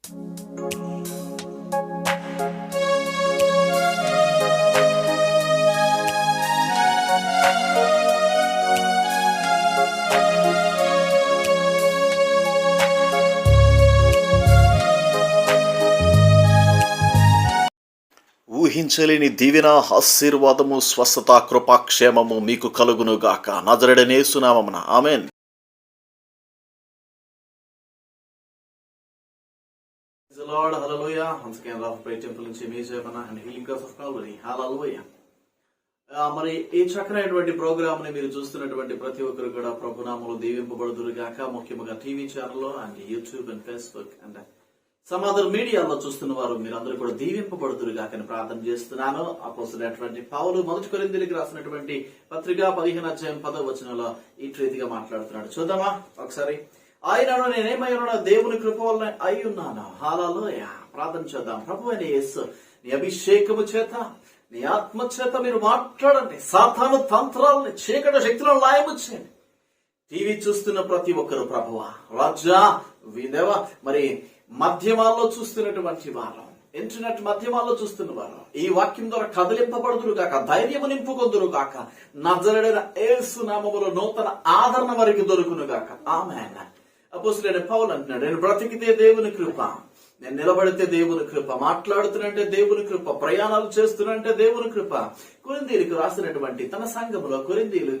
ఊహించలేని దీవెన, ఆశీర్వాదము, స్వస్థత, కృపాక్షేమము మీకు కలుగును గాక. నజరేయుడైన యేసు నామమున ఆమేన్. Praise the Lord, hallelujah. Once again, Love Prayer Temple నుంచి మీ సేవన and Healing Cross of Calvary, hallelujah. మరి ఈ చక్కనైనటువంటి ప్రోగ్రామ్ ని మీరు చూస్తున్నటువంటి ప్రతి ఒక్కరు కూడా ప్రభునామములో దీవింపబడుదురు గాక. ముఖ్యంగా టీవీ ఛానల్లో and YouTube and Facebook and some other మీడియాలో చూస్తున్న వారు మీరందరూ కూడా దీవింపబడుదురు గాకని ప్రార్థన చేస్తున్నాను. అపోస్తలుడైనటువంటి పౌలు మొదటి కొరింథీయులకు రాసినటువంటి పత్రిక 15:10 ఈ రీతిగా మాట్లాడుతున్నాడు. చూద్దామా ఒకసారి. ఆయనను నేనేమయ్యానో దేవుని కృప వల్ల అయి ఉన్నాను. హల్లెలూయా. ప్రార్థన చేద్దాం. ప్రభువైన యేసు, నీ అభిషేకము చేత, నీ ఆత్మ చేత మీరు మాట్లాడండి. సాతాను తంత్రాలని, చీకటి శక్తులను లాయము చేయండి. టీవీ చూస్తున్న ప్రతి ఒక్కరు ప్రభువా, రాజా, విదేవ, మరి మాధ్యమాల్లో చూస్తున్నటువంటి వారు, ఇంటర్నెట్ మాధ్యమాల్లో చూస్తున్న వారు ఈ వాక్యం ద్వారా కదిలింపబడుదురు గాక, ధైర్యము నింపుకొందురు గాక. నజరేయుడైన యేసు నామములో నూతన ఆదరణ వారికి దొరుకును గాక. ఆమేన్. అపోస్తలుడైన పౌలు అంటున్నాడు, నేను బ్రతికితే దేవుని కృప, నేను నిలబడితే దేవుని కృప, మాట్లాడుతున్నంటే దేవుని కృప, ప్రయాణాలు చేస్తున్నంటే దేవుని కృప. కొరింథీయులకు రాసినటువంటి తన సంఘములో కొరింథీయుల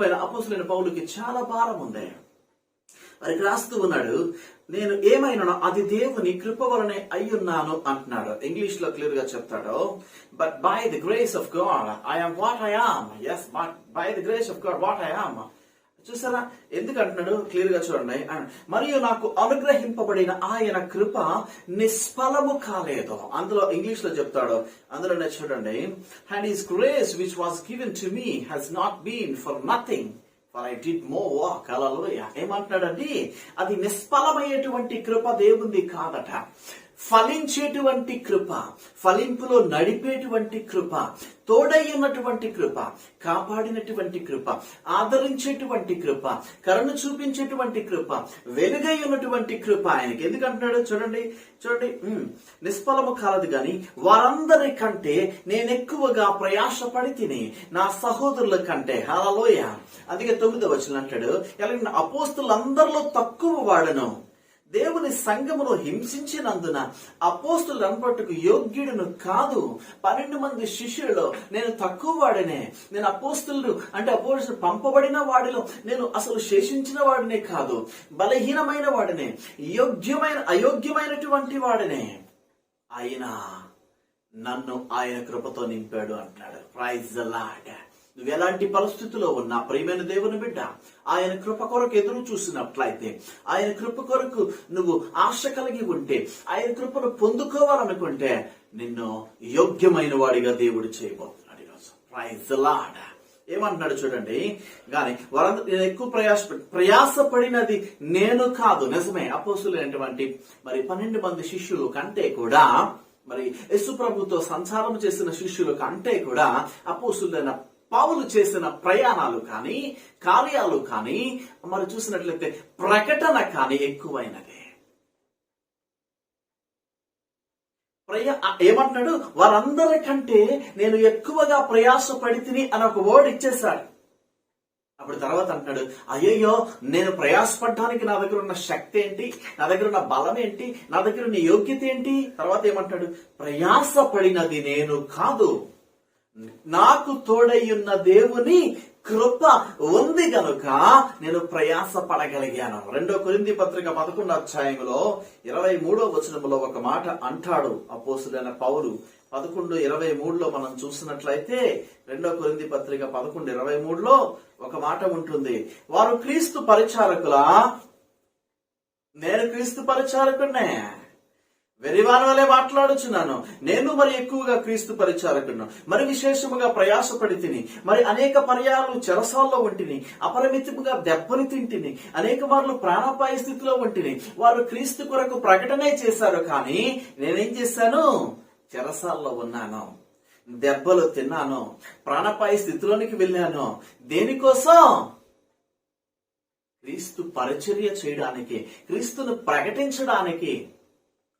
పైన అపోస్తలుడైన పౌలుకి చాలా భారం ఉంది. వారికి రాస్తూ ఉన్నాడు, నేను ఏమైనా అది దేవుని కృప వలనే అయ్యున్నాను అంటున్నాడు. ఇంగ్లీష్ లో క్లియర్ గా చెప్తాడు, but by the grace of God I am what I am. Yes, by the grace of God what I am. చూసారా ఎందుకు అంటున్నాడు? క్లియర్ గా చూడండి. మరియు నాకు అనుగ్రహింపబడిన ఆయన కృప నిష్ఫలము కాలేదు. అందులో ఇంగ్లీష్ లో చెప్తాడు, అందులోనే చూడండి, and his grace which was given to me has not been for nothing for I did more work. Hallelujah. ఏమంటున్నాడండి? అది నిష్ఫలమయ్యేటువంటి కృప దేవుంది కాదట. ఫలించేటువంటి కృప, ఫలింపులో నడిపేటువంటి కృప, తోడై ఉన్నటువంటి కృప, కాపాడినటువంటి కృప, ఆదరించేటువంటి కృప, కరుణ చూపించేటువంటి కృప, వెలుగై ఉన్నటువంటి కృప ఆయనకి. ఎందుకంటున్నాడు? చూడండి చూడండి, నిష్ఫలము కాలదు గాని వారందరికంటే నేనెక్కువగా ప్రయాసపడి తిని నా సహోదరుల కంటే. హల్లెలూయా. అందుకే 9వ వచనం అంటాడు, ఎలాగ అపోస్తలులందరిలో తక్కువ వాడను, దేవుని సంఘమును హింసించినందున అపోస్తులు అనబట్టుకు యోగ్యుడును కాదు. 12 మంది శిష్యులలో నేను తక్కువ వాడినే. నేను అపోస్తులు అంటే అపోస్తులు పంపబడిన వాడిలో నేను అసలు శేషించిన వాడినే కాదు, బలహీనమైన వాడినే, అయోగ్యమైనటువంటి వాడినే. ఆయన నన్ను ఆయన కృపతో నింపాడు అంటాడు. Praise the Lord. నువ్వు ఎలాంటి పరిస్థితిలో ఉన్నా ప్రియమైన దేవుని బిడ్డ, ఆయన కృప కొరకు ఎదురు చూసినట్లయితే, ఆయన కృప కొరకు నువ్వు ఆశ కలిగి ఉంటే, ఆయన కృపను పొందుకోవాలనుకుంటే నిన్ను యోగ్యమైన వాడిగా దేవుడు చేయబోతున్నాడు ఈరోజు. Praise the Lord. ఏమంటున్నాడు చూడండి, గాని వారందరూ నేను ఎక్కువ ప్రయాసపడినది నేను కాదు. నిజమే, అపోస్తలులైనటువంటి మరి 12 మంది శిష్యులు కంటే కూడా, మరి యేసు ప్రభుతో సంచారం చేసిన శిష్యుల కంటే కూడా అపోస్తలులైన పౌలు చేసిన ప్రయాణాలు కానీ, కార్యాలు కానీ, మరి చూసినట్లయితే ప్రకటన కానీ ఎక్కువైనది. ఏమంటున్నాడు? వారందరికంటే నేను ఎక్కువగా ప్రయాసపడి తిని అని ఒక వర్డ్ ఇచ్చేశాడు. అప్పుడు తర్వాత అంటున్నాడు, అయ్యయ్యో నేను ప్రయాసపడడానికి నా దగ్గర ఉన్న శక్తి ఏంటి, నా దగ్గర ఉన్న బలం ఏంటి, నా దగ్గర ఉన్న యోగ్యత ఏంటి? తర్వాత ఏమంటాడు? ప్రయాసపడినది నేను కాదు, నాకు తోడయ్యున్న దేవుని కృప ఉంది గనుక నేను ప్రయాస పడగలిగాను. 2 కొరింథీ పత్రిక 11 23వ వచనములో ఒక మాట అంటాడు అపోస్తలుడైన పౌలు. 11:23 మనం చూసినట్లయితే 2 కొరింథీ పత్రిక 11:23 ఒక మాట ఉంటుంది, వారు క్రీస్తు పరిచారకులా, నేను క్రీస్తు పరిచారకుడినే. వెరివాని వలె మాట్లాడుచున్నాను, నేను మరి ఎక్కువగా క్రీస్తు పరిచారకుడును, మరి విశేషముగా ప్రయాసపడి తిని, మరి అనేక పర్యాలు చెరసాల్లో ఉంటిని, అపరిమితముగా దెబ్బని తింటిని, అనేక మార్లు ప్రాణాపాయ స్థితిలో ఉంటిని. వారు క్రీస్తు కొరకు ప్రకటనే చేశారు, కానీ నేనేం చేశాను? చెరసాల్లో ఉన్నాను, దెబ్బలు తిన్నాను, ప్రాణాపాయ స్థితిలోనికి వెళ్ళాను. దేనికోసం? క్రీస్తు పరిచర్య చేయడానికి, క్రీస్తును ప్రకటించడానికి.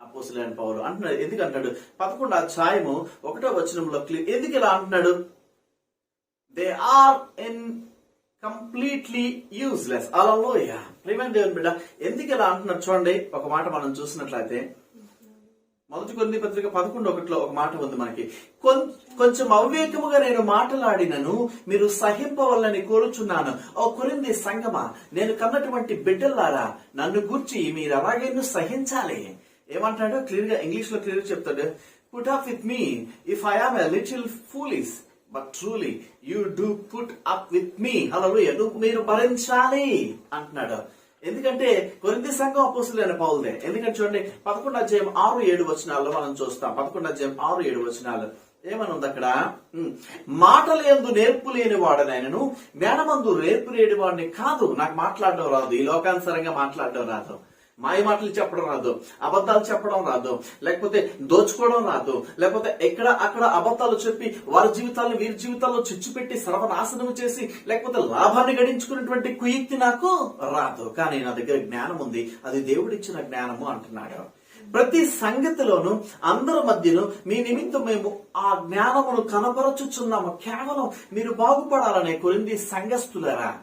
అపోస్తలుడైన పౌలు అంటున్నాడు. ఎందుకు అంటాడు? 11వ అధ్యాయము 1వ వచనంలో ఎందుకు ఇలా అంటున్నాడు? They are in completely useless. Hallelujah. ప్రియమైన దేవుని బిడ్డ, ఎందుకు ఇలా అంటున్నాడు చూడండి. ఒక మాట మనం చూసినట్లయితే 1 కొరింథీ పత్రిక 11:1 ఒక మాట ఉంది మనకి. కొంచెం అవివేకముగా నేను మాట్లాడినను మీరు సహింపవలని కోరుచున్నాను. ఓ కొరింథీ సంగమా, నేను కన్నటువంటి బిడ్డలారా, నన్ను గూర్చి మీరు ఎలాగైనా సహించాలి. ఏమంటాడు? క్లియర్ గా ఇంగ్లీష్ లో క్లియర్ చెప్తాడు. Put up with me if I am a little foolish but truly you do put up with me. Hallelujah. మీరు భరించాలి అంటున్నాడు. ఎందుకంటే కొరింథీ సంఘం అపోస్తలుడైన పౌలుదే. ఎందుకంటే చూడండి 11వ అధ్యాయం 6-7 వచనాల్లో మనం చూస్తాం. 11వ అధ్యాయం 6-7 వచనాలు ఏమని ఉంది అక్కడ? మాటల యందు నేర్పు లేని వాడనైనను జ్ఞానమందు నేర్పు లేని వాడిని కాదు. నాకు మాట్లాడడం రాదు, ఈ లోకానుసారంగా మాట్లాడడం రాదు, మాయ మాటలు చెప్పడం రాదు, అబద్ధాలు చెప్పడం రాదు, లేకపోతే దోచుకోవడం రాదు, లేకపోతే ఎక్కడ అక్కడ అబద్ధాలు చెప్పి వారి జీవితాలను వీరి జీవితాల్లో చిచ్చు పెట్టి సర్వనాశనం చేసి లేకపోతే లాభాన్ని గడించుకున్నటువంటి కుయుక్తి నాకు రాదు. కానీ నా దగ్గర జ్ఞానం ఉంది, అది దేవుడిచ్చిన జ్ఞానము అంటున్నాడు. ప్రతి సంగతిలోనూ అందరి మధ్యను మీ నిమిత్తం మేము ఆ జ్ఞానమును కనపరచుచున్నాము. కేవలం మీరు బాగుపడాలనే కొరింథీ సంఘస్థులారా,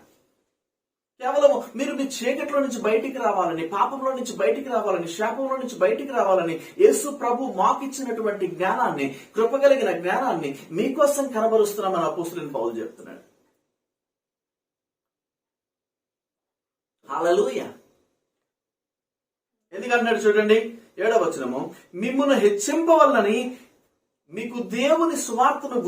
కేవలం మీరు మీ చీకట్లో నుంచి బయటికి రావాలని, పాపంలో నుంచి బయటికి రావాలని, శాపంలో నుంచి బయటికి రావాలని యేసు ప్రభు మాకిచ్చినటువంటి జ్ఞానాన్ని, కృపగలిగిన జ్ఞానాన్ని మీకోసం కనబరుస్తున్నామని అపోస్తలుడైన పౌలు చెప్తున్నాడు. హల్లెలూయా. ఎందుకంటున్నాడు చూడండి 7వ వచనము, మిమ్మును హెచ్చింపవలనని మీకు దేవుని సువార్తను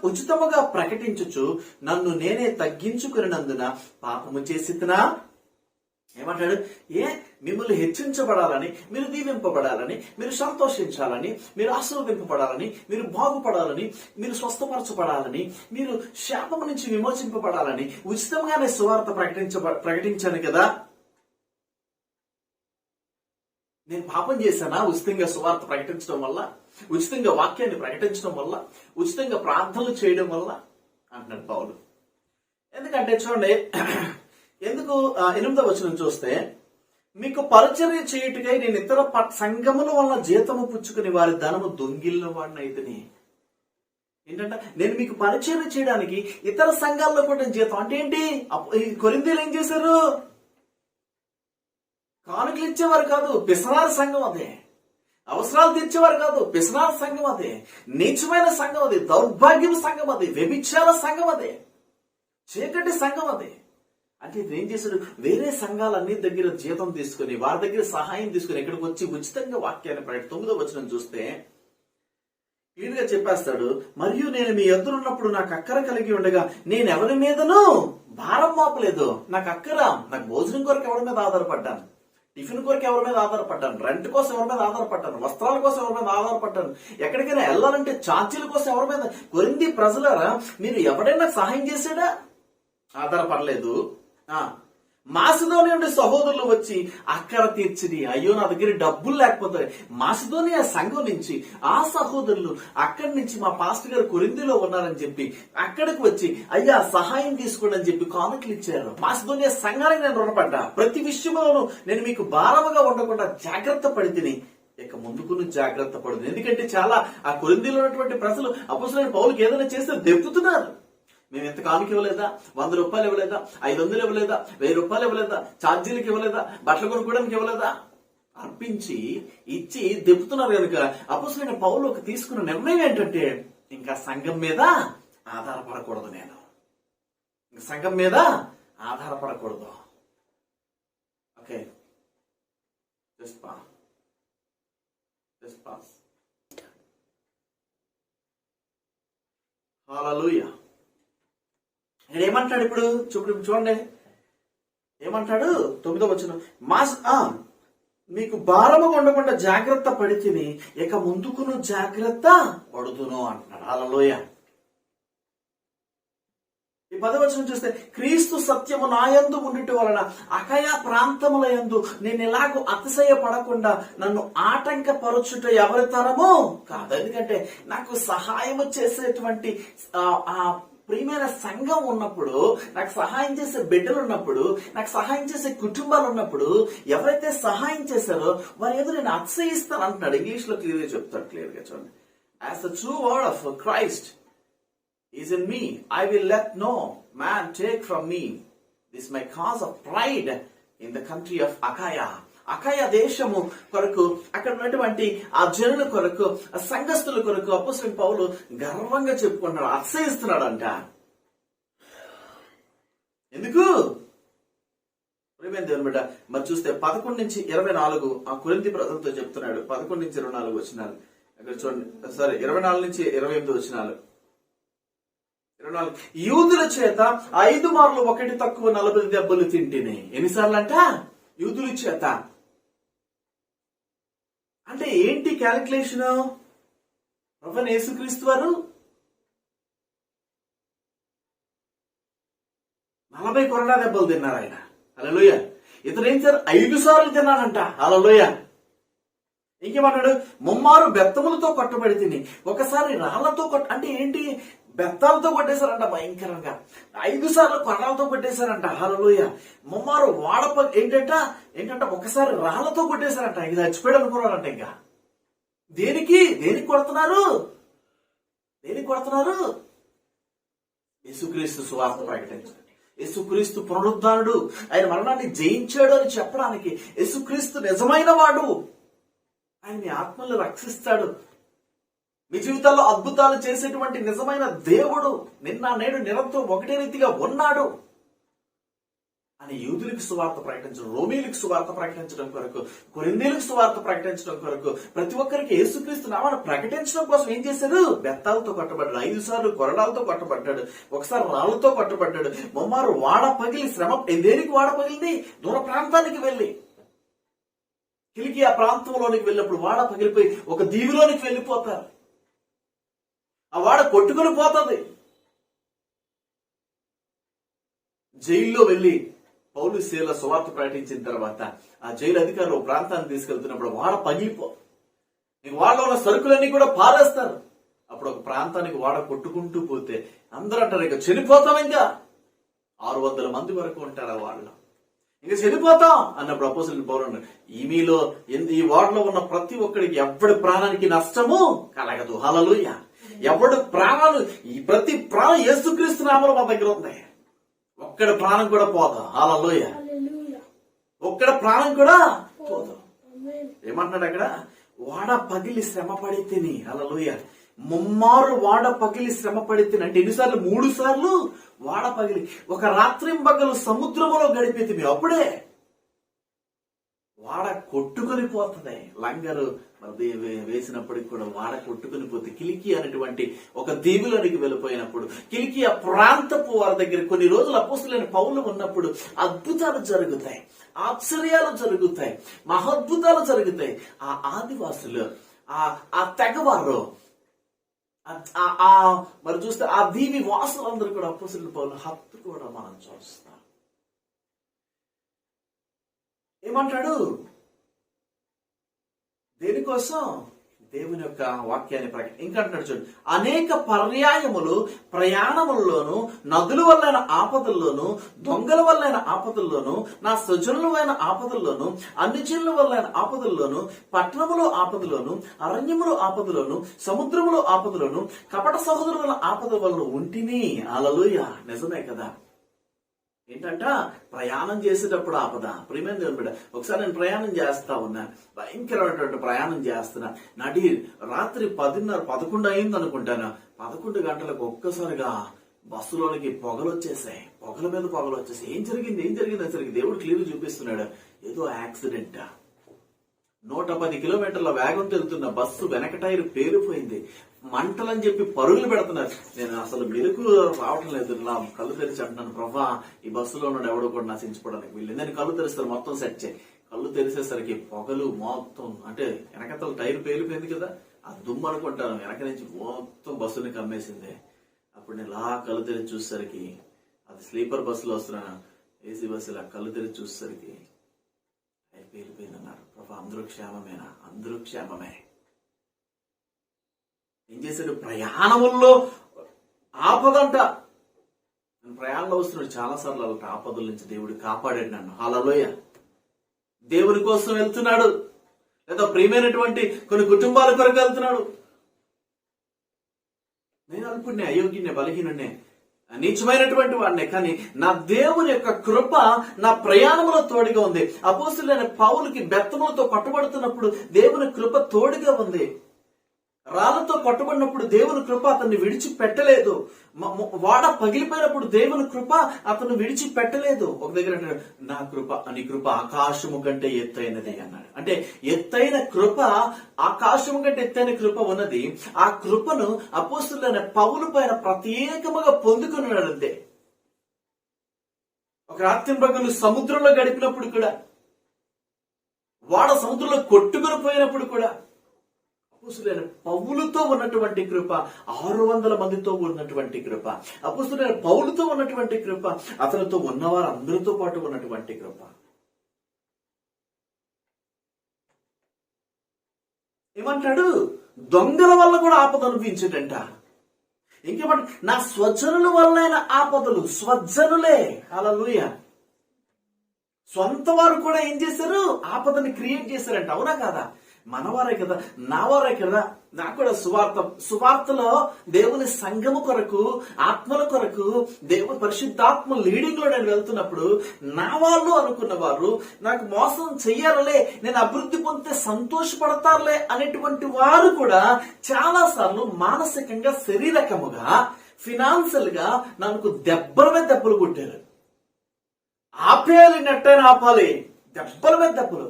ఉచితముగా ప్రకటించుచు నన్ను నేనే తగ్గించుకున్నందున పాపము చేసినా. ఏమంటాడు? మిమ్మల్ని హెచ్చించబడాలని, మీరు దీవింపబడాలని, మీరు సంతోషించాలని, మీరు ఆశీర్వదింపబడాలని, మీరు బాగుపడాలని, మీరు స్వస్థపరచబడాలని, మీరు శాపము నుంచి విమోచింపబడాలని ఉచితంగానే సువార్త ప్రకటించాను కదా. నేను పాపం చేశానా ఉచితంగా సువార్త ప్రకటించడం వల్ల, ఉచితంగా వాక్యాన్ని ప్రకటించడం వల్ల, ఉచితంగా ప్రార్థనలు చేయడం వల్ల అంటున్నాడు పౌలు. ఎందుకంటే చూడండి, ఎందుకు 8వ వచనం చూస్తే, మీకు పరిచర్య చేయుటకై నేను ఇతర సంఘముల వల్ల జీతము పుచ్చుకుని వారి ధనము దొంగిలిన వాడిని అయితేనే. ఏంటంటే నేను మీకు పరిచర్య చేయడానికి ఇతర సంఘాల్లో కూడా జీతం అంటే ఏంటి? కొరింథీయులు ఏం చేశారు? కానుకలు ఇచ్చేవారు కాదు, పిసనారి సంఘం అదే. అవసరాలు తీర్చేవారు కాదు, పిసనారి సంఘం అదే. నీచమైన సంఘం అది, దౌర్భాగ్యం సంఘం అది, వ్యభిచార సంఘం అదే, చీకటి సంఘం అదే. అంటే ఏం చేశాడు? వేరే సంఘాలన్నీ దగ్గర జీతం తీసుకుని, వారి దగ్గర సహాయం తీసుకుని ఇక్కడికి వచ్చి ఉచితంగా వాక్యాన్ని 9వ వచనం చూస్తే క్లియర్ గా చెప్పేస్తాడు. మరియు నేను మీ ఎదురున్నప్పుడు నాకు అక్కర కలిగి ఉండగా నేను ఎవరి మీదనూ భారం మోపలేదు. నాకు అక్కర, నాకు భోజనం కొరకు ఎవరి మీద ఆధారపడ్డాను, టిఫిన్ కొరకు ఎవరి మీద ఆధారపడ్డాను, రెంట్ కోసం ఎవరి మీద ఆధారపడ్డాను, వస్త్రాల కోసం ఎవరి మీద ఆధారపడ్డాను, ఎక్కడికైనా వెళ్ళాలంటే ఛార్జీల కోసం ఎవరి మీద. కొరింథీ ప్రజలారా, మీరు ఎవరైనా సహాయం చేశాడా? ఆధారపడలేదు. మాసిదోనియా నుండి సహోదరులు వచ్చి అక్కర తీర్చిది. అయ్యో నా దగ్గర డబ్బులు లేకపోతే మాసిదోనియా సంఘం నుంచి ఆ సహోదరులు అక్కడి నుంచి మా పాస్టర్ గారు కొరింథీలో ఉన్నారని చెప్పి అక్కడికి వచ్చి అయ్యా సహాయం తీసుకోండి అని చెప్పి కానుకలు ఇచ్చారు. మాసిదోనియా సంఘానికి నేను రుణపడ్డా. ప్రతి విషయంలోనూ నేను మీకు భారముగా ఉండకుండా జాగ్రత్త పడితిని, ఇక ముందుకు జాగ్రత్త పడుతుంది. ఎందుకంటే చాలా ఆ కొరింథీలో ఉన్నటువంటి ప్రజలు అపోస్తలుడైన పౌలుకి ఏదైనా చేస్తే దెప్పుతున్నారు. మేము ఎంత కానుక ఇవ్వలేదా, 100 రూపాయలు ఇవ్వలేదా, 500 ఇవ్వలేదా, 1000 రూపాయలు ఇవ్వలేదా, ఛార్జీలకు ఇవ్వలేదా, బట్టలు కొనుక్కోవడానికి ఇవ్వలేదా, అర్పించి ఇచ్చి దెప్పుతున్నారు కనుక అపోస్తలుడైన పౌలు తీసుకున్న నిర్ణయం ఏంటంటే ఇంకా సంఘం మీద ఆధారపడకూడదు. నేను ఇంకా సంఘం మీద ఆధారపడకూడదు. Okay, just pass. హల్లెలూయా. ఆయన ఏమంటాడు ఇప్పుడు? చూడండి ఏమంటాడు? 9వ వచనం, మీకు భారముగా ఉండకుండా జాగ్రత్త పడితిని, ఇక ముందుకును జాగ్రత్త పడుతును అంటున్నాడు. హల్లెలూయా. ఈ 10వ వచనం చూస్తే, క్రీస్తు సత్యము నాయందు ఉండుట వలన అకయా ప్రాంతముల యందు నేను ఎలాగూ అతిశయపడకుండా నన్ను ఆటంకపరచుట ఎవరి తరమో కాదు. ఎందుకంటే నాకు సహాయము చేసేటువంటి ఆ ప్రియమైన సంఘం ఉన్నప్పుడు, నాకు సహాయం చేసే బిడ్డలు ఉన్నప్పుడు, నాకు సహాయం చేసే కుటుంబాలు ఉన్నప్పుడు, ఎవరైతే సహాయం చేశారో వారి ఎదురు నేను అతిశయిస్తాను అంటున్నాడు. ఇంగ్లీష్ లో క్లియర్ గా చెప్తాడు, క్లియర్ గా చూడండి. As the true word of Christ is in me, I will let no man take from me this my cause of pride in the country of Achaia. Achaia దేశము కొరకు, అక్కడ ఉన్నటువంటి ఆ జనుల కొరకు, ఆ సంఘస్థుల కొరకు అపోస్తలుడైన పౌలు గర్వంగా చెప్పుకుంటున్నాడు, అతిశయిస్తున్నాడు అంట. ఎందుకు? ప్రియమైన దేవుని బిడ్డ, మరి చూస్తే 11 నుంచి 24 ఆ కొరింథీ ప్రజలతో చెప్తున్నాడు. 11 నుంచి 24 వచనాలు అక్కడ చూడండి. సారీ, 24 నుంచి 28 వచనాలు. 24, యూదుల చేత 5 మార్లు ఒకటి తక్కువ 40 దెబ్బలు తింటిని. ఎన్నిసార్లు అంట? యూదుల చేత. అంటే ఏంటి క్యాలిక్యులేషన్? ప్రభువైన యేసుక్రీస్తు వారు 40 కొరడా దెబ్బలు తిన్నారు ఆయన. హల్లెలూయా. ఇతను ఏం సార్ 5 సార్లు తిన్నాడంట. హల్లెలూయా. ఇంకేమన్నాడు? ముమ్మారు బెత్తములతో కొట్టబడి తిని, ఒకసారి రాళ్లతో అంటే ఏంటి? బెత్తాలతో కొట్టేశారంట భయంకరంగా. 5 సార్లు కొర్రలతో కొట్టేశారంట. హల్లెలూయా. ముమ్మారు ఏంటంటే ఒకసారి రాళ్లతో కొట్టేశారంట. ఇది చచ్చిపోయాడు అనుకున్నారంట. ఇంకా దేనికి కొడుతున్నారు? యేసుక్రీస్తు సువార్త ప్రకటించండి. యేసుక్రీస్తు పునరుద్ధానుడు, ఆయన మరణాన్ని జయించాడు అని చెప్పడానికి. యేసుక్రీస్తు నిజమైన వాడు, ఆయన మీ ఆత్మలు రక్షిస్తాడు, మీ జీవితాల్లో అద్భుతాలు చేసేటువంటి నిజమైన దేవుడు, నిన్న నేడు నిరంతరం ఒకటే రీతిగా ఉన్నాడు అని యూదులకు సువార్త ప్రకటించడం, రోమీలకు సువార్త ప్రకటించడం కొరకు, కొరింథీలకు సువార్త ప్రకటించడం కొరకు, ప్రతి ఒక్కరికి యేసుక్రీస్తు నామాన్ని ప్రకటించడం కోసం ఏం చేశారు? బెత్తాలతో కొట్టబడ్డాడు, 5 సార్లు కొరడాలతో కొట్టబడ్డాడు, ఒకసారి రాళ్లతో కొట్టబడ్డాడు, ముమ్మారు వాడ పగిలి శ్రమ. దేనికి వాడ పగిలింది? దూర ప్రాంతానికి వెళ్ళి, కిలికియా ప్రాంతంలోనికి వెళ్ళినప్పుడు వాడ పగిలిపోయి ఒక దీవిలోనికి వెళ్ళిపోతారు. ఆ వాడ కొట్టుకుని పోతుంది. జైల్లో వెళ్లి పౌలు శీల సువార్త ప్రకటించిన తర్వాత ఆ జైలు అధికారులు ప్రాంతాన్ని తీసుకెళ్తున్నప్పుడు వాడ పగిలిపో, వాళ్ళలో ఉన్న సరుకులన్నీ కూడా పారేస్తారు. అప్పుడు ఒక ప్రాంతానికి వాడ కొట్టుకుంటూ పోతే అందరూ అంటారు, ఇక చనిపోతాం, ఇంకా 600 మంది వరకు ఉంటారు ఆ వాడలో, ఇంకా చనిపోతాం అన్నప్పుడు అపోస్తలుడైన పౌలు అన్నాడు, ఈ వాడలో ఉన్న ప్రతి ఒక్కడికి ఎవడి ప్రాణానికి నష్టము కలగదు. హల్లెలూయా. ఎవడు ప్రాణాలు, ఈ ప్రతి ప్రాణం యేసుక్రీస్తు నామములో మా దగ్గర ఉంది. ఒక్కడి ప్రాణం కూడా పోదు. హల్లెలూయా. ఒక్కడ ప్రాణం కూడా పోదు. ఏమంటున్నాడు అక్కడ? వాడ పగిలి శ్రమ పడితేని. హల్లెలూయా. ముమ్మారు వాడ పగిలి శ్రమ పడితేని అంటే ఎన్నిసార్లు? 3 సార్లు వాడ పగిలి. ఒక రాత్రింబగలు సముద్రములో గడిపేది. అప్పుడే వాడ కొట్టుకుని పోతుంది. లంగరు వేసినప్పటికి కూడా వాడ కొట్టుకుని పోతే, కిలికి అనేటువంటి ఒక దీవులోనికి వెళ్ళిపోయినప్పుడు, కిలికి ఆ ప్రాంతపు వారి దగ్గర కొన్ని రోజులు అపోస్తలుడైన పౌలు ఉన్నప్పుడు అద్భుతాలు జరుగుతాయి, ఆశ్చర్యాలు జరుగుతాయి, మహాద్భుతాలు జరుగుతాయి. ఆ ఆదివాసులు, ఆ తెగవారు, మరి చూస్తే ఆ దీవి వాసులందరూ కూడా అపోస్తలుడైన పౌలు హత్తు కూడా మనం చూస్తాం. ఏమంటాడు? దేనికోసం? దేవుని యొక్క వాక్యాన్ని ఇంకా అంటున్నాడు చూడండి, అనేక పర్యాయములు ప్రయాణముల్లోను, నదుల వల్లైన ఆపదల్లోను, దొంగల వల్లైన ఆపదల్లోను, నా స్వజనులైన ఆపదల్లోను, అన్ని జనుల వల్లైన ఆపదల్లోను, పట్టణములో ఆపదలోను, అరణ్యములో ఆపదలోను, సముద్రములో ఆపదలోను, కపట సహోదరుల ఆపద వల్ల ఉంటిని. హల్లెలూయా. నిజమే కదా. ఏంటంట? ప్రయాణం చేసేటప్పుడు ఆపద. ప్రియమైన దేవుని బిడ్డ, ఒకసారి నేను ప్రయాణం చేస్తా ఉన్నా, భయంకరమైనటువంటి ప్రయాణం చేస్తున్నా. రాత్రి 10:30, 11 అయింది అనుకుంటాను. 11 గంటలకు ఒక్కసారిగా బస్సులోనికి పొగలు వచ్చేసాయి. పొగల మీద పొగలు వచ్చేసాయి. ఏం జరిగింది అసలు? దేవుడు క్లియర్ చూపిస్తున్నాడు. ఏదో యాక్సిడెంట్. 110 కిలోమీటర్ల వేగంతో వెళ్తున్న బస్సు వెనక టైర్ పేలిపోయింది. మంటలని చెప్పి పరుగులు పెడుతున్నారు. నేను అసలు మెలకు రావటం లేదు. నా కళ్ళు తెరిచి అంటున్నాను, ప్రభా ఈ బస్సులో ఉన్నాడు ఎవడో కూడా నశించుకోవడానికి వీళ్ళు. నేను కళ్ళు తెరిస్తారు, మొత్తం సెట్ చేయి. కళ్ళు తెరిసేసరికి పొగలు మొత్తం, అంటే వెనకతల టైర్ పేలిపోయింది కదా, ఆ దుమ్ము అనుకుంటాను, వెనక నుంచి మొత్తం బస్సుని కమ్మేసింది. అప్పుడు నేను ఇలా కళ్ళు తెరిచి చూసేసరికి, అది స్లీపర్ బస్సులో వస్తున్నాను, ఏసీ బస్సులో కళ్ళు తెరిచి చూసేసరికి టైర్ పేలిపోయింది అన్నారు. ప్రభా అందరూ క్షేమమేనా? అందరూ క్షేమమే. ఏం చేశాడు? ప్రయాణముల్లో ఆపదంట. ప్రయాణంలో వస్తున్నాడు, చాలా సార్లు అలాంటి ఆపదల నుంచి దేవుడు కాపాడాడు నన్ను. హల్లెలూయా. దేవుని కోసం వెళ్తున్నాడు, లేదా ప్రియమైనటువంటి కొన్ని కుటుంబాల కొరకు వెళ్తున్నాడు. నేను అల్పుడినే, అయోగ్యునే, బలహీనుడినే, నీచమైనటువంటి వాడినే, కానీ నా దేవుని యొక్క కృప నా ప్రయాణంలో తోడుగా ఉంది. అపోస్తలుడైన పౌలుకి బెత్తములతో పట్టుబడుతున్నప్పుడు దేవుని కృప తోడుగా ఉంది. రాళ్లతో పట్టుబడినప్పుడు దేవుని కృప అతన్ని విడిచిపెట్టలేదు. వాడ పగిలిపోయినప్పుడు దేవుని కృప అతను విడిచిపెట్టలేదు. ఒక దగ్గర అంటాడు, నా కృప, నీ కృప ఆకాశము కంటే ఎత్తైనది అన్నాడు. అంటే ఎత్తైన కృప, ఆకాశము కంటే ఎత్తైన కృప ఉన్నది. ఆ కృపను అపోస్తలుడైన పౌలు పైన ప్రత్యేకముగా పొందుకున్నాడు. అంతే. ఒక రాత్రి పగలు సముద్రంలో గడిపినప్పుడు కూడా, వాడ సముద్రంలో కొట్టుకుని పోయినప్పుడు కూడా అపోస్తలుడైన పౌలుతో ఉన్నటువంటి కృప, 600 మందితో ఉన్నటువంటి కృప, అపోస్తలుడైన పౌలుతో ఉన్నటువంటి కృప, అతనితో ఉన్నవారందరితో పాటు ఉన్నటువంటి కృప. ఏమంటాడు? దొంగల వల్ల కూడా ఆపద అనిపించడంట. ఇంకేమంట? నా స్వజనుల వల్లైన ఆపదలు, స్వజనులే. హల్లెలూయా. సొంత వారు కూడా ఏం చేశారు? ఆపదని క్రియేట్ చేశారంట. అవునా కాదా? మనవారే కదా, నా వారే కదా. నాకు కూడా సువార్తలో దేవుని సంఘము కొరకు, ఆత్మల కొరకు, దేవుని పరిశుద్ధాత్మ లీడింగ్ లో నేను వెళ్తున్నప్పుడు నా వాళ్ళు అనుకున్న వారు నాకు మోసం చెయ్యాలలే, నేను అభివృద్ధి పొందితే సంతోషపడతారులే అనేటువంటి వారు కూడా చాలా సార్లు మానసికంగా, శరీరకముగా, ఫినాన్షియల్ గా నాకు దెబ్బల మీద దెబ్బలు కొట్టారు. ఆపేయాలి, నెట్టైనా ఆపాలి, దెబ్బల మీద దెబ్బలు.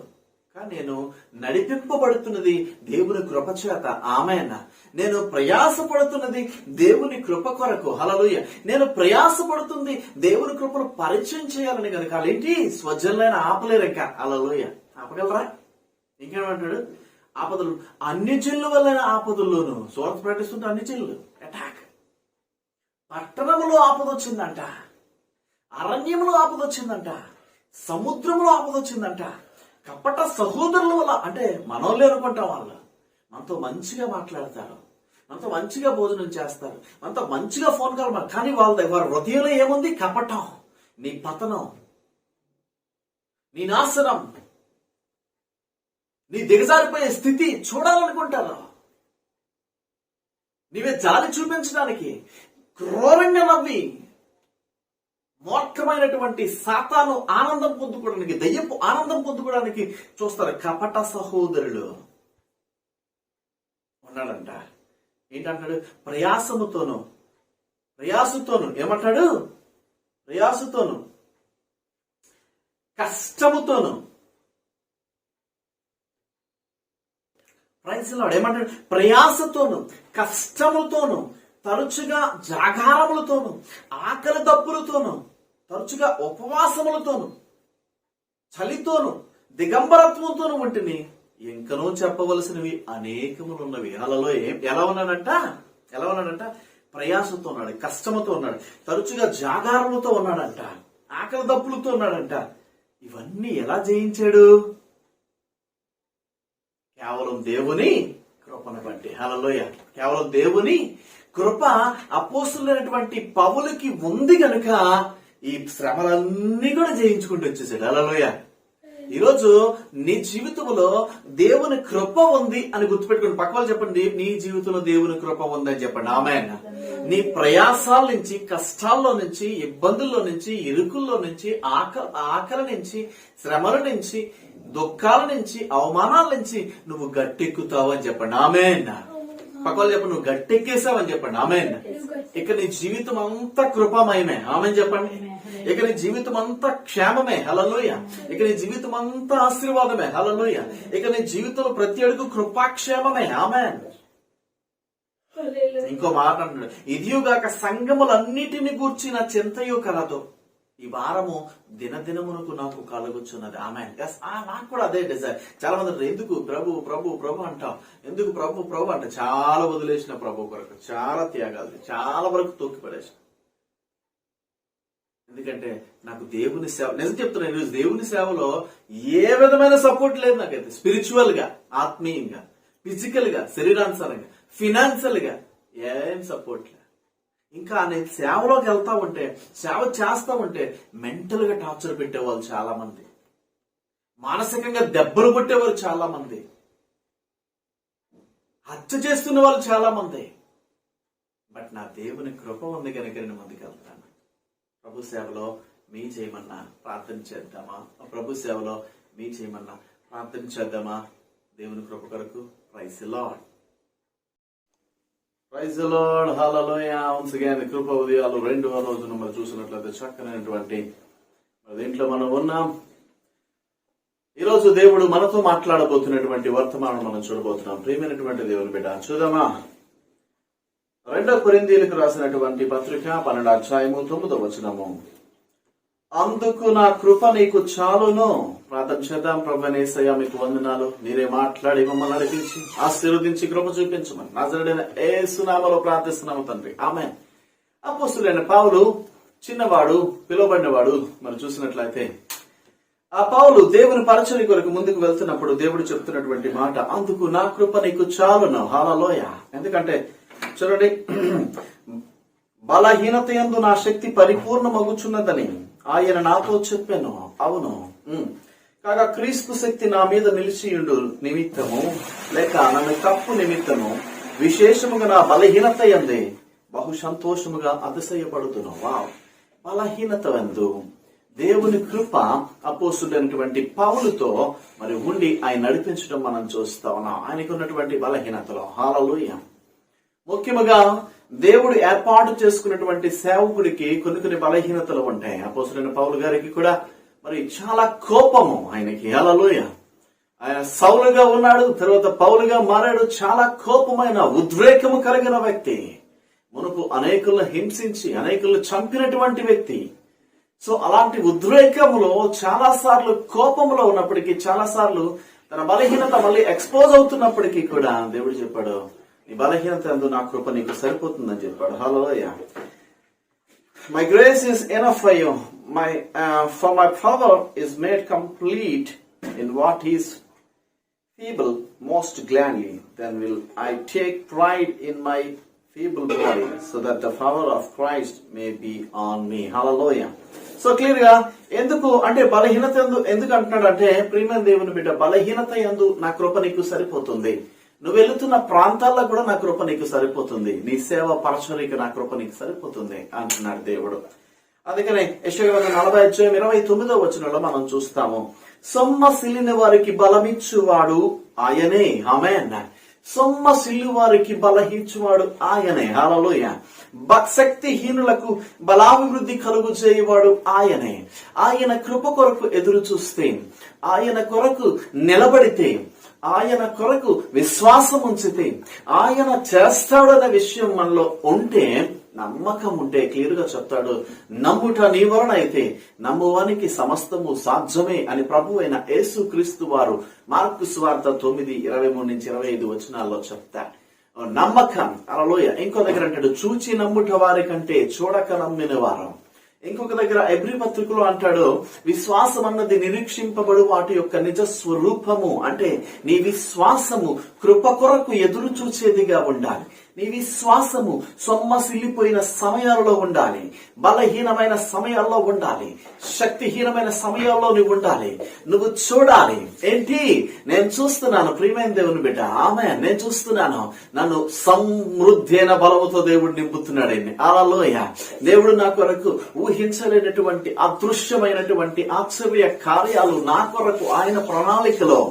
కానీ నేను నడిపింపబడుతున్నది దేవుని కృప చేత. ఆమేన్. నేను ప్రయాసపడుతున్నది దేవుని కృప కొరకు. హల్లెలూయా. నేను ప్రయాసపడుతుంది దేవుని కృపను పరిచయం చేయాలని కనుక. వాళ్ళేంటి? స్వజనులైన ఆపలేరు ఇంకా. హల్లెలూయా. ఆపగలరా? ఇంకేమంటాడు? ఆపదలు, అన్ని జనుల వల్ల ఆపదల్లోనూ సువార్త ప్రకటిస్తుంటే అన్ని జనులు అటాక్. పట్టణంలో ఆపదొచ్చిందంట, అరణ్యంలో ఆపదొచ్చిందంట, సముద్రంలో ఆపదొచ్చిందంట. కపట సహోదరుల వల్ల, అంటే మనోళ్ళే అనుకుంటాం, వాళ్ళు మనతో మంచిగా మాట్లాడతారు, మనతో మంచిగా భోజనం చేస్తారు, మనతో మంచిగా ఫోన్ కాల్, కానీ వారి హృదయంలో ఏముంది? కపటం. నీ పతనం, నీ నాశనం, నీ దిగజారిపోయే స్థితి చూడాలనుకుంటారు. నీవే జాలి చూపించడానికి క్రూరంగా నవ్వి మూర్ఖమైనటువంటి సాతాను ఆనందం పొందుకోవడానికి, దయ్యపు ఆనందం పొందుకోవడానికి చూస్తారు. కపట సహోదరులు ఉన్నాడంట. ఏంటంటాడు? ప్రయాసముతోను, ఏమంటాడు? ప్రయాసతోను, కష్టముతోను. ప్రయత్నంలో ఏమంటాడు? ప్రయాసతోను, కష్టముతోను, తరచుగా జాగారములతోను, ఆకలి దప్పులతోను, తరచుగా ఉపవాసములతోను, చలితోను, దిగంబరత్వంతోను వంటిని ఇంకనూ చెప్పవలసినవి అనేకములున్నవి. అలలో ఎలా ఉన్నాడంట? ప్రయాసంతో ఉన్నాడు, కష్టముతో ఉన్నాడు, తరచుగా జాగారములతో ఉన్నాడంట, ఆకలి దప్పులతో ఉన్నాడంట. ఇవన్నీ ఎలా జయించాడు? కేవలం దేవుని కృపను బట్టి. హల్లెలూయా. కేవలం దేవుని కృప అపోస్తలుడైనటువంటి పౌలుకి ఉంది గనుక ఈ శ్రమలన్నీ కూడా జయించుకుంటూ వచ్చేసాడు. హల్లెలూయా. ఈరోజు నీ జీవితంలో దేవుని కృప ఉంది అని గుర్తుపెట్టుకోండి. పక్క వాళ్ళు చెప్పండి, నీ జీవితంలో దేవుని కృప ఉందని చెప్పండి. ఆమేన్. నీ ప్రయాసాల నుంచి, కష్టాల్లో నుంచి, ఇబ్బందుల్లో నుంచి, ఇరుకుల్లో నుంచి, ఆకలి నుంచి, శ్రమల నుంచి, దుఃఖాల నుంచి, అవమానాల నుంచి నువ్వు గట్టెక్కుతావు అని చెప్పండి. ఆమేన్. పక్క వాళ్ళు చెప్పండి, నువ్వు గట్టెక్కేసావని చెప్పండి. ఆమేన్. ఇక నీ జీవితం అంతా కృపామయమే. ఆమేన్ చెప్పండి. ఇక నీ జీవితం అంతా క్షేమమే. హల్లెలూయా. ఇక నీ జీవితం అంతా ఆశీర్వాదమే. హల్లెలూయా. ఇక నీ జీవితంలో ప్రతి అడుగు కృపాక్షేమమే. ఆమేన్. ఇంకో మాట అంటాడు, ఇదియుగాక సంఘములన్నిటిని గూర్చి నా చింతయు కలదు, ఈ వారము దినదినమునకు నాకు కలుగుచున్నది. ఆమేన్. నాకు కూడా అదే డిజైర్. చాలా మంది ఎందుకు ప్రభు ప్రభు ప్రభు అంటాం, ఎందుకు ప్రభు ప్రభు అంట. చాలా వదిలేసిన ప్రభు కొరకు, చాలా త్యాగాలు, చాలా వరకు తొక్కిపడేసిన. ఎందుకంటే నాకు దేవుని సేవ, నిజం చెప్తున్నాను, ఈరోజు దేవుని సేవలో ఏ విధమైన సపోర్ట్ లేదు నాకైతే. స్పిరిచువల్ గా, ఆత్మీయంగా, ఫిజికల్ గా, శరీరానుసారంగా, ఫినాన్షియల్ గా ఏం సపోర్ట్ లేదు. ఇంకా నేను సేవలోకి వెళ్తా ఉంటే, సేవ చేస్తా ఉంటే మెంటల్ గా టార్చర్ పెట్టేవాళ్ళు చాలా మంది, మానసికంగా దెబ్బలు కొట్టేవారు చాలా మంది, హత్య చేస్తున్న వాళ్ళు చాలా మంది. బట్ నా దేవుని కృప ఉంది కనుక నేను ముందుకు వెళ్తాను. ప్రభు సేవలో మీ చేయమన్నా ప్రార్థన చేద్దామా? ప్రభు సేవలో మీ చేయమన్నా ప్రార్థన చేద్దామా? దేవుని కృప కొరకు. Praise the Lord. Praise the Lord. Hallelujah. Once again కృప ఉదయాలు 2వ రోజున మనం చూసినట్లయితే చక్కనైనటువంటి దీంట్లో మనం ఉన్నాం. ఈ రోజు దేవుడు మనతో మాట్లాడబోతున్నటువంటి వర్తమానం మనం చూడబోతున్నాం. ప్రియమైనటువంటి దేవుని బిడ్డ, చూద్దామా? 2 కొరింథీయులకు రాసినటువంటి పత్రిక 12వ అధ్యాయము 9వ వచనము. అందుకు నా కృప నీకు చాలును. ప్రార్థన చేద్దాం. ప్రభువైన యేసయ్య మీకు వందనాలు. మీరే మాట్లాడి మమ్మల్ని నడిపించి ఆశీర్వదించి కృప చూపించమని నజరేయుడైన యేసు నామములో ప్రార్థిస్తున్నాము తండ్రి. ఆమేన్. అపోస్తలుడైన పౌలు చిన్నవాడు, పిలువబడినవాడు. మరి చూసినట్లయితే ఆ పౌలు దేవుని పరిచర్య కొరకు ముందుకు వెళ్తున్నప్పుడు దేవుడు చెప్తున్నటువంటి మాట, అందుకు నా కృప నీకు చాలును. హల్లెలూయా. ఎందుకంటే చూడండి, బలహీనత యందు నా శక్తి పరిపూర్ణమగుచున్నదని ఆయన నాతో చెప్పాను. అవును, కాగా క్రీస్తు శక్తి నా మీద నిలిచియుండు నిమిత్తము, లేక నన్ను తప్పు నిమిత్తము విశేషముగా నా బలహీనత యందే బహు సంతోషముగా అతిశయపడుతున్నావు. వావ్. బలహీనత యందు దేవుని కృప అపోస్తలుడైనటువంటి పౌలుతో మరి ఉండి ఆయన నడిపించడం మనం చూస్తా ఉన్నాం. ఆయనకు ఉన్నటువంటి బలహీనతలో. హల్లెలూయా. ముఖ్యముగా దేవుడు ఏర్పాటు చేసుకున్నటువంటి సేవకుడికి కొన్ని బలహీనతలు ఉంటాయి. అపోస్తలుడైన పౌలు గారికి కూడా మరి చాలా కోపము ఆయనకి. హల్లెలూయా. ఆయన సౌలుగా ఉన్నాడు, తర్వాత పౌలుగా మారాడు. చాలా కోపమైన, ఉద్రేకము కలిగిన వ్యక్తి. మునుపు అనేకులను హింసించి అనేకులను చంపినటువంటి వ్యక్తి. సో అలాంటి ఉద్రేకములో చాలా సార్లు, కోపంలో ఉన్నప్పటికీ చాలా సార్లు తన బలహీనత మళ్ళీ ఎక్స్పోజ్ అవుతున్నప్పటికీ కూడా దేవుడు చెప్పాడు, నీ బలహీనత యందు నా కృప నీకు సరిపోతుందని చెప్పాడు. Hallelujah. My grace is enough for you, for my power is made complete in what is feeble most gladly, then will I take pride in my feeble body, so that the power of Christ may be on me. Hallelujah. So clear గా ఎందుకు అంటే బలహీనత యందు ఎందుకు అంటున్నాడు అంటే, ప్రియమైన దేవుని బిడ్డ, బలహీనత యందు నా కృప నీకు సరిపోతుంది. నువ్వు వెళుతున్న ప్రాంతాల్లో కూడా నా కృప నీకు సరిపోతుంది. నీ సేవ పరిచర్యకి నా కృప నీకు సరిపోతుంది అంటున్నాడు దేవుడు. అందుకనే యెషయా 40:29వ వచనంలో మనం చూస్తాము, సొమ్మసిల్లిన వారికి బలమిచ్చువాడు ఆయనే. ఆమేన్. సొమ్మసిల్లు వారికి బలహించువాడు ఆయనే. హల్లెలూయా. శక్తిహీనులకు బలాభివృద్ధి కలుగు చేయవాడు ఆయనే. ఆయన కృప కొరకు ఎదురు చూస్తే, ఆయన కొరకు నిలబడితే, ఆయన కొరకు విశ్వాసం ఉంచితే, ఆయన చేస్తాడనే విషయం మనలో ఉంటే, నమ్మకం ఉంటే, క్లియర్ గా చెప్తాడు, నమ్ముట నీ వలన అయితే నమ్మువానికి సమస్తము సాధ్యమే అని ప్రభు అయిన యేసు క్రీస్తు వారు మార్కు సువార్త 9:23-25 వచనాల్లో చెప్తారు. నమ్మకం. హల్లెలూయా. ఇంకో దగ్గర అంటాడు, చూచి నమ్ముట వారి కంటే చూడక నమ్మిన వారు. ఇంకొక దగ్గర ఎబ్రీ పత్రికలో అంటాడు, విశ్వాసం అన్నది నిరీక్షింపబడు వాటి యొక్క నిజ స్వరూపము. అంటే నీ విశ్వాసము కృప కొరకు ఎదురు చూచేదిగా ఉండాలి. నీ విశ్వాసము సొమ్మసిల్లిపోయిన సమయాల్లో ఉండాలి, బలహీనమైన సమయాల్లో ఉండాలి, శక్తిహీనమైన సమయాల్లో నువ్వు ఉండాలి. నువ్వు చూడాలి, ఏంటి నేను చూస్తున్నాను ప్రియమైన దేవుని బిడ్డ, ఆమె నేను చూస్తున్నాను, నన్ను సమృద్ధి అయిన బలముతో దేవుడు నింపుతున్నాడండి. హల్లెలూయా. దేవుడు నా కొరకు ఊహించలేనటువంటి అదృశ్యమైనటువంటి ఆశ్చర్య కార్యాలు నా కొరకు ఆయన ప్రణాళికలో,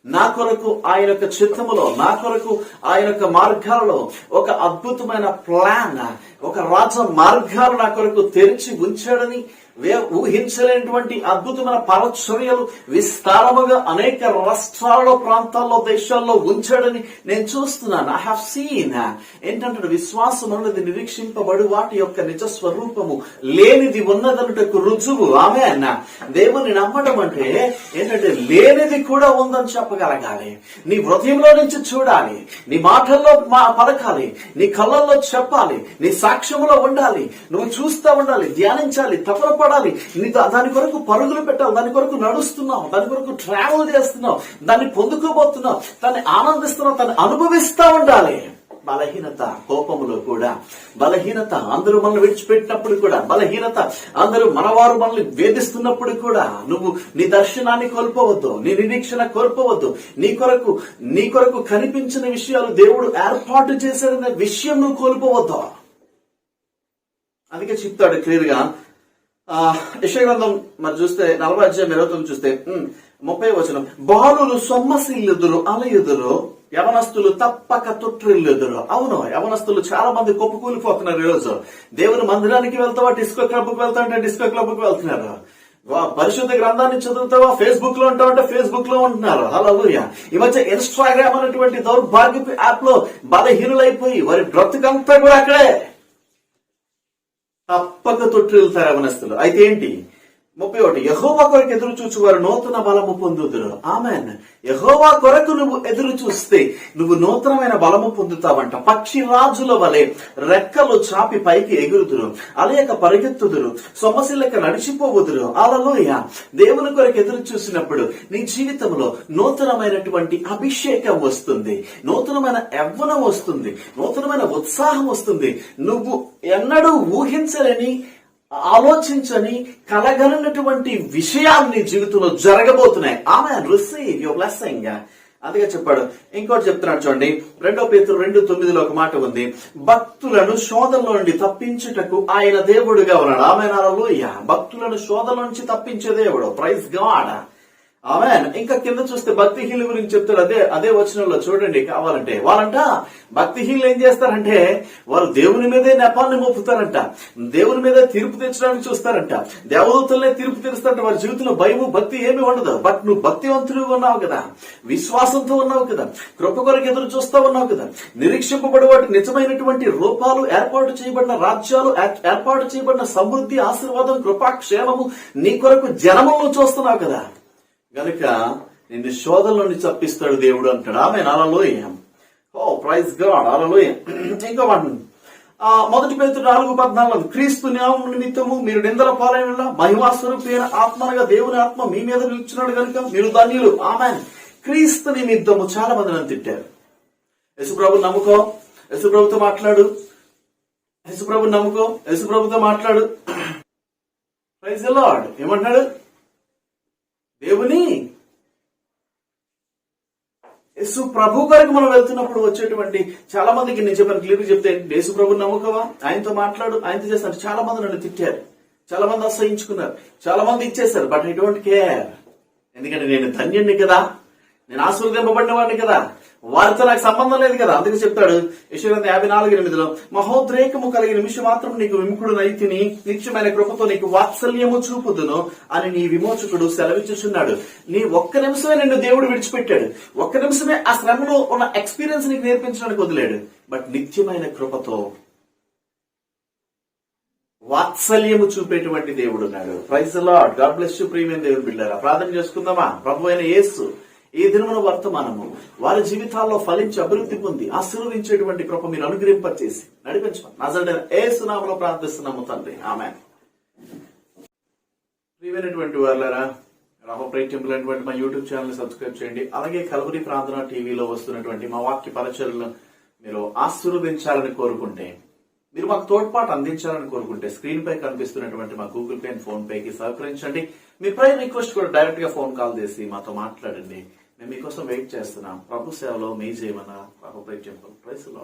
నా కొరకు ఆయన యొక్క చిత్తములో, నా కొరకు ఆయన యొక్క మార్గాలలో ఒక అద్భుతమైన ప్లాన్, ఒక రాజ మార్గాలు నా కొరకు తెరిచి ఉంచాడని, ఊహించలేనటువంటి అద్భుతమైన పరిచర్యలు విస్తారముగా అనేక రాష్ట్రాల్లో, ప్రాంతాల్లో, దేశాల్లో ఉంచాడని నేను చూస్తున్నాను. I have seen. ఏంటంటే విశ్వాసం అన్నది నిరీక్షింపబడు వాటి యొక్క నిజ స్వరూపము, లేనిది ఉన్నదన్నటకు రుజువు. ఆమె అన్న దేవుని నమ్మడం అంటే ఏంటంటే లేనిది కూడా ఉందని చెప్పగలగాలి. నీ హృదయంలో నుంచి చూడాలి, నీ మాటల్లో పలకాలి, నీ కళ్ళల్లో చెప్పాలి, నీ సాక్ష్యంలో ఉండాలి, నువ్వు చూస్తూ ఉండాలి, ధ్యానించాలి, తపన పడాలి, దాని కొరకు పరుగులు పెట్టాలి, దాని కొరకు నడుస్తున్నావు, దాని కొరకు ట్రావెల్ చేస్తున్నావు, దాన్ని పొందుకోబోతున్నావు, దాన్ని ఆనందిస్తున్నావు, దాన్ని అనుభవిస్తా ఉండాలి. బలహీనత, కోపములో కూడా బలహీనత, అందరూ మనల్ని విడిచిపెట్టినప్పుడు కూడా బలహీనత, అందరూ మనవారు మనల్ని వేధిస్తున్నప్పుడు కూడా నువ్వు నీ దర్శనాన్ని కోల్పోవద్దు, నీ నిరీక్షణ కోల్పోవద్దు. నీ కొరకు కనిపించిన విషయాలు దేవుడు ఏర్పాటు చేశాడనే విషయం నువ్వు కోల్పోవద్దు. అందుకే చెప్తాడు క్లియర్ గా. యెషయా గ్రంథం మరి చూస్తే 40:29 చూస్తే 30వ వచనం, బాలులు సొమ్మసిల్లుదురు, అలయుదురు, యవనస్తులు తప్పక తొట్టిల్లుదురు. అవును, యవనస్తులు చాలా మంది కొప్పుకూలిపోతున్నారు. ఈరోజు దేవుని మందిరానికి వెళ్తావా, డిస్కో క్లబ్కి వెళ్తా అంటే డిస్కో క్లబ్కి వెళ్తున్నారు. పరిశుద్ధ గ్రంథాన్ని చదువుతావా, ఫేస్బుక్ లో ఉంటావంటే ఫేస్బుక్ లో ఉంటున్నారు. హల్లెలూయా. ఈ మధ్య ఇన్స్టాగ్రామ్ అనేటువంటి దౌర్భాగ్యపు యాప్ లో బలహీనులైపోయి వారి బ్రతుకంతా కూడా అక్కడే తప్పక తొట్టిల్లుతారు యవనస్తులు. అయితే ఏంటి 31, యెహోవా కొరకు ఎదురు చూచువారు నూతన బలము పొందుదురు. ఆమెన్. యెహోవా కొరకు నువ్వు ఎదురు చూస్తే నువ్వు నూతనమైన బలము పొందుతావంట. పక్షి రాజుల వలె రెక్కలు చాపి పైకి ఎగురుదురు, అలయక పరిగెత్తుదురు, సొమ్మసిల్లక నడిచిపోవుదురు. హల్లెలూయా. దేవుని కొరకు ఎదురు చూసినప్పుడు నీ జీవితంలో నూతనమైనటువంటి అభిషేకం వస్తుంది, నూతనమైన యవ్వనం వస్తుంది, నూతనమైన ఉత్సాహం వస్తుంది. నువ్వు ఎన్నడూ ఊహించలేని, ఆలోచించని, కలగలిగినటువంటి విషయాలు నీ జీవితంలో జరగబోతున్నాయి. ఆమెన్. Receive your blessing. అందుకే చెప్పాడు. ఇంకోటి చెప్తున్నాడు చూడండి, 2 పేతురు 2:9 ఒక మాట ఉంది, భక్తులను శోధనలో నుండి తప్పించుటకు ఆయన దేవుడుగా ఉన్నాడు. ఆమెన్. హల్లెలూయా. భక్తులను శోధనలో నుంచి తప్పించే దేవుడు. Praise God. ఆమెన్. ఇంకా కింద చూస్తే భక్తిహీనుల గురించి చెప్తారు. అదే వచనంలో చూడండి కావాలంటే. వాళ్ళంట భక్తిహీనులు ఏం చేస్తారంటే వారు దేవుని మీదే నెపాన్ని మోపుతారంట, దేవుని మీదే తీర్పు తెచ్చడానికి చూస్తారంట, దేవదూతలనే తీర్పు తీరుస్తారంట. వారి జీవితంలో భయము, భక్తి ఏమి ఉండదు. బట్ నువ్వు భక్తివంతుడిగా ఉన్నావు కదా, విశ్వాసంతో ఉన్నావు కదా, కృప కొరకు ఎదురు చూస్తా ఉన్నావు కదా, నిరీక్షింపబడి వాటి నిజమైనటువంటి రూపాలు, ఏర్పాటు చేయబడిన రాజ్యాలు, ఏర్పాటు చేయబడిన సమృద్ధి, ఆశీర్వాదం, కృపాక్షేమము నీ కొరకు జనములను చూస్తున్నావు కదా, గనుక నిన్ను శోధనలో నుంచి తప్పిస్తాడు దేవుడు అంటాడు. ఆమెన్. హల్లెలూయా. ఓ ప్రైజ్ గాడ్. హల్లెలూయా. ఇంకో మాట 1 పేతురు 4:14, క్రీస్తు నామము నిమిత్తము మీరు నిందల పాలైన మహిమాస్వరూపైన ఆత్మనగా దేవుని ఆత్మ మీ మీద నిలుచున్నాడు కనుక మీరు ధన్యులు. ఆమెన్. క్రీస్తు నిమిత్తము చాలా మంది నన్ను తిట్టారు. యేసుప్రభు నమ్ముకో, యేసుప్రభుతో మాట్లాడు, యేసుప్రభు నమ్ముకో, యేసుప్రభుతో మాట్లాడు. Praise the Lord. ఏమంటున్నాడు? దేవుని యేసు ప్రభు కొరకు మనం వెళ్తున్నప్పుడు వచ్చేటువంటి చాలా మందికి నేను చెప్పాను క్లియర్ చెప్తే, యేసు ప్రభు నమ్మకవా, ఆయనతో మాట్లాడు, ఆయనతో చేస్తాడు. చాలా మంది నన్ను తిట్టారు, చాలా మంది అసహించుకున్నారు, చాలా మంది ఇచ్చేశారు. But I don't care. ఎందుకంటే నేను ధన్యుణ్ణి కదా, నేను ఆశీర్వదింపబడిన వాడిని కదా, వారితో నాకు సంబంధం లేదు కదా. అందుకే చెప్తాడు యెషయా 54:8, మహోద్రేకము కలిగిన నిమిషం మాత్రం నీకు విముఖుడు నైతిని, నిత్యమైన కృపతో నీకు వాత్సల్యము చూపుదును అని నీ విమోచకుడు సెలవిచ్చుచున్నాడు. నీ ఒక్క నిమిషమే నిన్ను దేవుడు విడిచిపెట్టాడు, ఒక్క నిమిషమే ఆ శ్రమలో ఉన్న ఎక్స్పీరియన్స్ నీకు నేర్పించడానికి వదిలేడు. బట్ నిత్యమైన కృపతో వాత్సల్యము చూపేటువంటి దేవుడు ఉన్నాడు. Praise the Lord. God bless you ప్రియమైన దేవుని బిడ్డలారా. ప్రార్థన చేసుకుందామా? ప్రభు అయిన యేసు ఈ దినమున వర్తమానము వారి జీవితాల్లో ఫలించి అభివృద్ధి పొంది ఆశీర్వదించేటువంటి కృప మీరు అనుగ్రహింపచేసి నడిపించమని నజరేయుడైన యేసు నామములో ప్రార్థిస్తున్నాము తండ్రి. ఆమేన్. ప్రియమైనటువంటి వారులారా, రాహుల్ ప్రైట్ టెంపుల్ అనేటువంటి మా యూట్యూబ్ ఛానల్ ని సబ్స్క్రైబ్ చేయండి. అలాగే కల్వరి ప్రార్థన టీవీలో వస్తున్నటువంటి మా వాక్య పరిచర్లను మీరు ఆశీర్వదించాలని కోరుకుంటే, మీరు మాకు తోడ్పాటు అందించాలని కోరుకుంటే స్క్రీన్ పై కనిపిస్తున్నటువంటి మా గూగుల్ పే అండ్ ఫోన్ పేకి సహకరించండి. మీ ప్రైర్ రిక్వెస్ట్ కూడా డైరెక్ట్ గా ఫోన్ కాల్ చేసి మాతో మాట్లాడండి. మేము మీకోసం వెయిట్ చేస్తున్నాం. ప్రభు సేవలో మీ జీవన రాహుల్ ప్రైట్ టెంపుల్. Praise the lord.